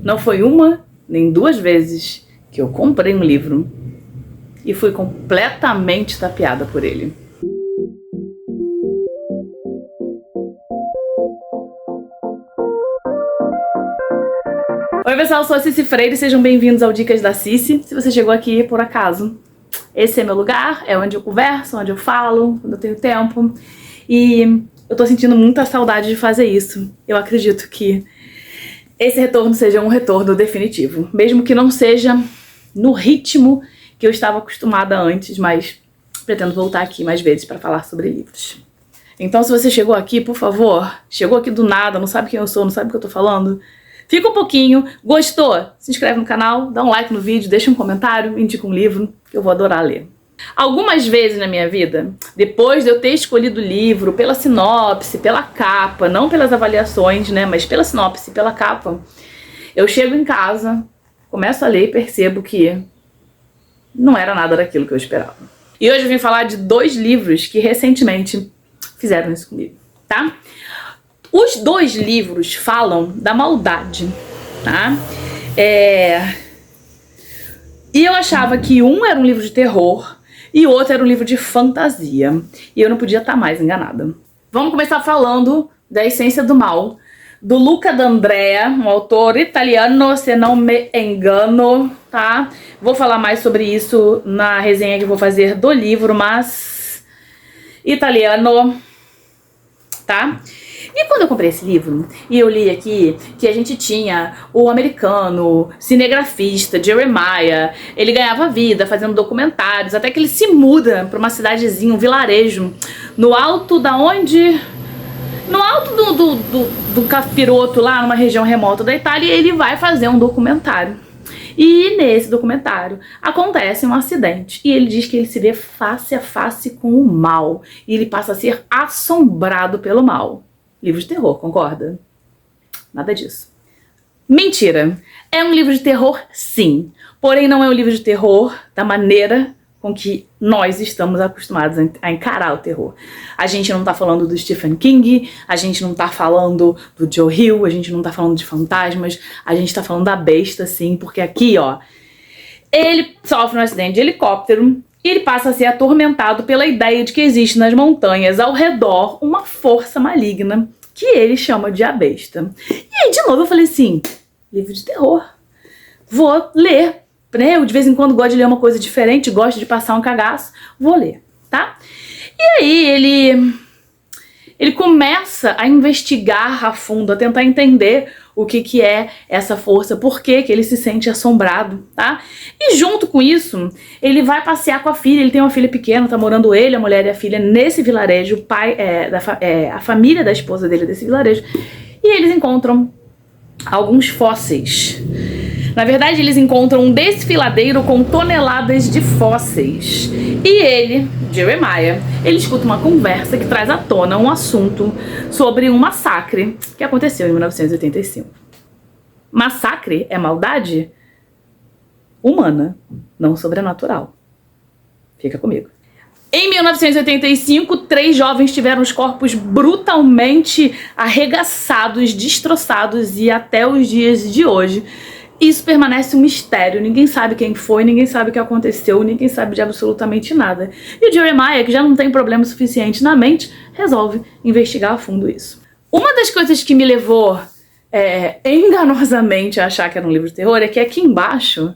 Não foi uma nem duas vezes que eu comprei um livro e fui completamente tapeada por ele. Oi pessoal, eu sou a Cici Freire, sejam bem-vindos ao Dicas da Cici. Se você chegou aqui por acaso, esse é meu lugar, é onde eu converso, onde eu falo, quando eu tenho tempo. E eu tô sentindo muita saudade de fazer isso. Eu acredito que esse retorno seja um retorno definitivo, mesmo que não seja no ritmo que eu estava acostumada antes, mas pretendo voltar aqui mais vezes para falar sobre livros. Então, se você chegou aqui, por favor, chegou aqui do nada, não sabe quem eu sou, não sabe o que eu tô falando, fica um pouquinho, gostou? Se inscreve no canal, dá um like no vídeo, deixa um comentário, indica um livro que eu vou adorar ler. Algumas vezes na minha vida, depois de eu ter escolhido o livro pela sinopse, pela capa, não pelas avaliações, né, mas pela sinopse, pela capa, eu chego em casa, começo a ler e percebo que não era nada daquilo que eu esperava. E hoje eu vim falar de dois livros que recentemente fizeram isso comigo, tá? Os dois livros falam da maldade, tá? E eu achava que um era um livro de terror e o outro era um livro de fantasia. E eu não podia estar mais enganada. Vamos começar falando da Essência do Mal, do Luca D'Andrea, um autor italiano, se não me engano, tá? Vou falar mais sobre isso na resenha que eu vou fazer do livro, mas italiano, tá? E quando eu comprei esse livro, e eu li aqui que a gente tinha o americano cinegrafista Jeremiah, ele ganhava vida fazendo documentários, até que ele se muda para uma cidadezinha, um vilarejo, no alto da onde... No alto do capiroto, lá numa região remota da Itália, e ele vai fazer um documentário. E nesse documentário acontece um acidente, e ele diz que ele se vê face a face com o mal, e ele passa a ser assombrado pelo mal. Livro de terror, concorda? Nada disso. Mentira! É um livro de terror, sim. Porém, não é um livro de terror da maneira com que nós estamos acostumados a encarar o terror. A gente não tá falando do Stephen King, a gente não tá falando do Joe Hill, a gente não tá falando de fantasmas, a gente tá falando da besta, sim, porque aqui, ó, ele sofre um acidente de helicóptero e ele passa a ser atormentado pela ideia de que existe nas montanhas ao redor uma força maligna que ele chama de a besta. E aí, de novo, eu falei assim, livro de terror, vou ler. Eu de vez em quando gosto de ler uma coisa diferente, gosto de passar um cagaço, vou ler, tá? E aí ele começa a investigar a fundo, a tentar entender o que é essa força, por que ele se sente assombrado, tá? E junto com isso, ele vai passear com a filha, ele tem uma filha pequena, tá morando ele, a mulher e a filha nesse vilarejo, o pai, a família da esposa dele desse vilarejo, e eles encontram alguns fósseis. Na verdade, eles encontram um desfiladeiro com toneladas de fósseis. E ele, Jeremiah, ele escuta uma conversa que traz à tona um assunto sobre um massacre que aconteceu em 1985. Massacre é maldade humana, não sobrenatural. Fica comigo. Em 1985, 3 jovens tiveram os corpos brutalmente arregaçados, destroçados e até os dias de hoje isso permanece um mistério, ninguém sabe quem foi, ninguém sabe o que aconteceu, ninguém sabe de absolutamente nada. E o Jeremiah, que já não tem problema suficiente na mente, resolve investigar a fundo isso. Uma das coisas que me levou enganosamente a achar que era um livro de terror é que aqui embaixo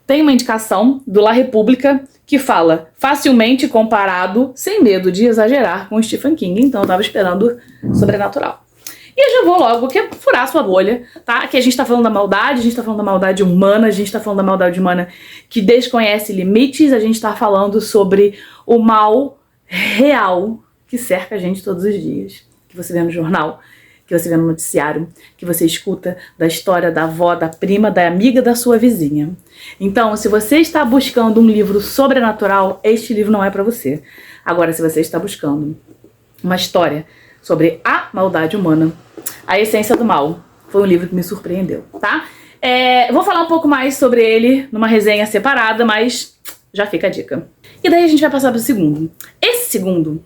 tem uma indicação do La Repubblica que fala facilmente comparado, sem medo de exagerar, com Stephen King, então eu tava esperando sobrenatural. E eu já vou logo furar a sua bolha, tá? Que a gente tá falando da maldade, a gente tá falando da maldade humana, a gente tá falando da maldade humana que desconhece limites, a gente tá falando sobre o mal real que cerca a gente todos os dias. Que você vê no jornal, que você vê no noticiário, que você escuta da história da avó, da prima, da amiga da sua vizinha. Então, se você está buscando um livro sobrenatural, este livro não é pra você. Agora, se você está buscando uma história sobre a maldade humana, A Essência do Mal, foi um livro que me surpreendeu, tá? Vou falar um pouco mais sobre ele numa resenha separada, mas já fica a dica. E daí a gente vai passar pro segundo. Esse segundo,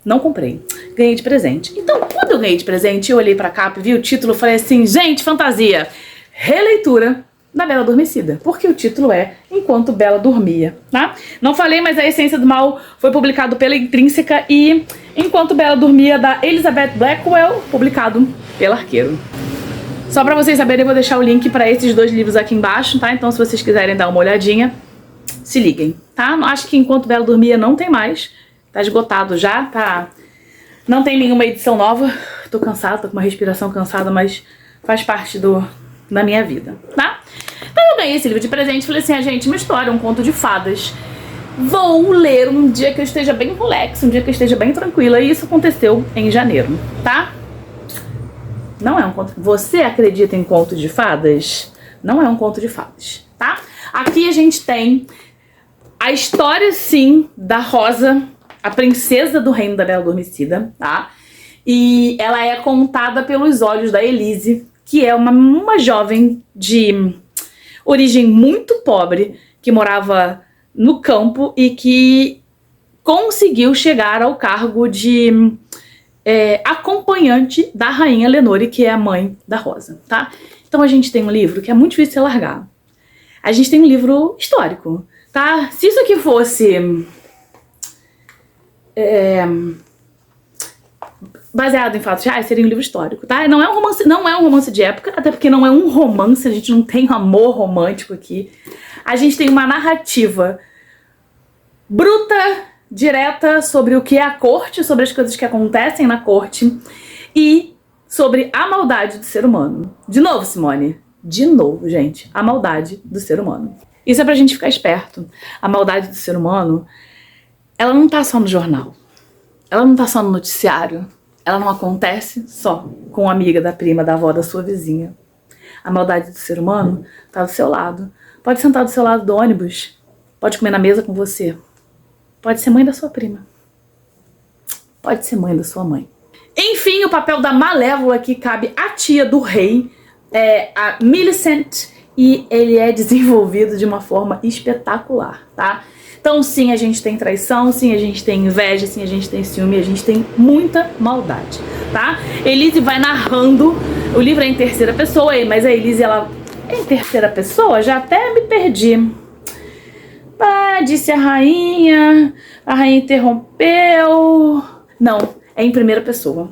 não comprei, ganhei de presente. Então, quando eu ganhei de presente, eu olhei pra capa, vi o título e falei assim, gente, fantasia, releitura da Bela Adormecida, porque o título é Enquanto Bela Dormia, tá? Não falei, mas A Essência do Mal foi publicado pela Intrínseca e Enquanto Bela Dormia, da Elizabeth Blackwell, publicado pela Arqueiro. Só pra vocês saberem, eu vou deixar o link pra esses dois livros aqui embaixo, tá? Então se vocês quiserem dar uma olhadinha, se liguem, tá? Acho que Enquanto Bela Dormia não tem mais, tá esgotado já, tá? Não tem nenhuma edição nova, tô cansada, tô com uma respiração cansada, mas faz parte da minha vida, tá? Então eu ganhei esse livro de presente e falei assim, gente, uma história, um conto de fadas. Vou ler um dia que eu esteja bem relax, um dia que eu esteja bem tranquila, e isso aconteceu em janeiro, tá? Não é um conto... Você acredita em conto de fadas? Não é um conto de fadas, tá? Aqui a gente tem a história, sim, da Rosa, a princesa do reino da Bela Adormecida, tá? E ela é contada pelos olhos da Elise, que é uma jovem de origem muito pobre, que morava no campo e que conseguiu chegar ao cargo de acompanhante da rainha Lenore, que é a mãe da Rosa, tá? Então a gente tem um livro que é muito difícil de largar. A gente tem um livro histórico, tá? Se isso aqui fosse baseado em fatos reais, seria um livro histórico, tá? Não é um romance de época, até porque não é um romance, a gente não tem um amor romântico aqui. A gente tem uma narrativa bruta, direta, sobre o que é a corte, sobre as coisas que acontecem na corte e sobre a maldade do ser humano. De novo, Simone. De novo, gente. A maldade do ser humano. Isso é pra gente ficar esperto. A maldade do ser humano, ela não tá só no jornal. Ela não tá só no noticiário. Ela não acontece só com a amiga, da prima, da avó, da sua vizinha. A maldade do ser humano tá do seu lado. Pode sentar do seu lado do ônibus. Pode comer na mesa com você. Pode ser mãe da sua prima. Pode ser mãe da sua mãe. Enfim, o papel da Malévola que cabe à tia do rei, é a Millicent, e ele é desenvolvido de uma forma espetacular, tá? Então sim, a gente tem traição, sim, a gente tem inveja, sim, a gente tem ciúme, a gente tem muita maldade, tá? Elise vai narrando, o livro é em terceira pessoa, mas a Elise, ela é em terceira pessoa? Já até me perdi. Ah, disse a rainha interrompeu. Não, é em primeira pessoa.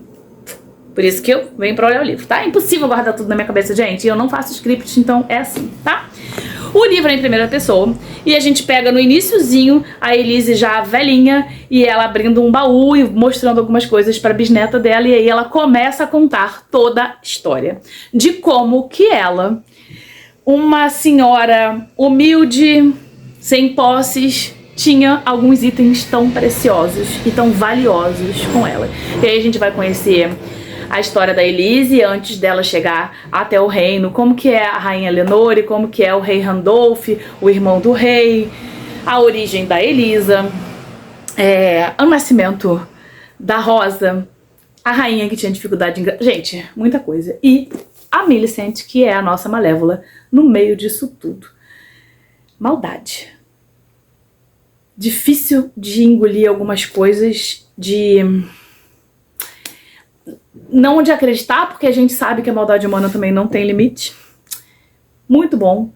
Por isso que eu venho pra olhar o livro, tá? É impossível guardar tudo na minha cabeça, gente. Eu não faço script, então é assim, tá? O livro é em primeira pessoa e a gente pega no iniciozinho a Elise já velhinha e ela abrindo um baú e mostrando algumas coisas pra bisneta dela, e aí ela começa a contar toda a história de como que ela, uma senhora humilde, sem posses, tinha alguns itens tão preciosos e tão valiosos com ela. E aí a gente vai conhecer a história da Elise antes dela chegar até o reino, como que é a rainha Lenore, como que é o rei Randolph, o irmão do rei, a origem da Elisa, o nascimento da Rosa, a rainha que tinha dificuldade em... Gente, muita coisa. E a Millicent, que é a nossa Malévola, no meio disso tudo. Maldade. Difícil de engolir algumas coisas, não de acreditar, porque a gente sabe que a maldade humana também não tem limite. Muito bom.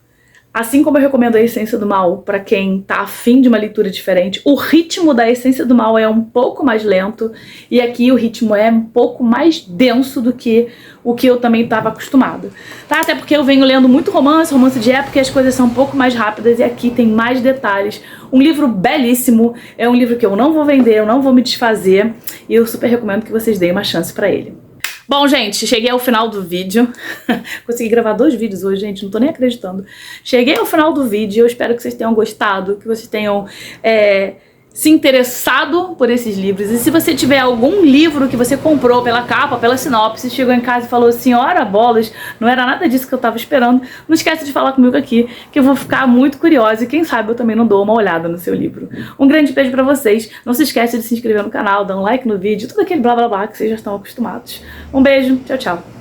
Assim como eu recomendo A Essência do Mal para quem tá afim de uma leitura diferente, o ritmo da Essência do Mal é um pouco mais lento e aqui o ritmo é um pouco mais denso do que o que eu também estava acostumado, tá? Até porque eu venho lendo muito romance de época, e as coisas são um pouco mais rápidas e aqui tem mais detalhes. Um livro belíssimo, é um livro que eu não vou vender, eu não vou me desfazer e eu super recomendo que vocês deem uma chance para ele. Bom, gente, cheguei ao final do vídeo. Consegui gravar 2 vídeos hoje, gente, não tô nem acreditando. Cheguei ao final do vídeo, eu espero que vocês tenham gostado, que vocês tenham se interessado por esses livros. E se você tiver algum livro que você comprou pela capa, pela sinopse, chegou em casa e falou assim, ora bolas, não era nada disso que eu tava esperando, não esquece de falar comigo aqui, que eu vou ficar muito curiosa e quem sabe eu também não dou uma olhada no seu livro. Um grande beijo pra vocês, não se esquece de se inscrever no canal, dar um like no vídeo, tudo aquele blá blá blá que vocês já estão acostumados. Um beijo, tchau, tchau.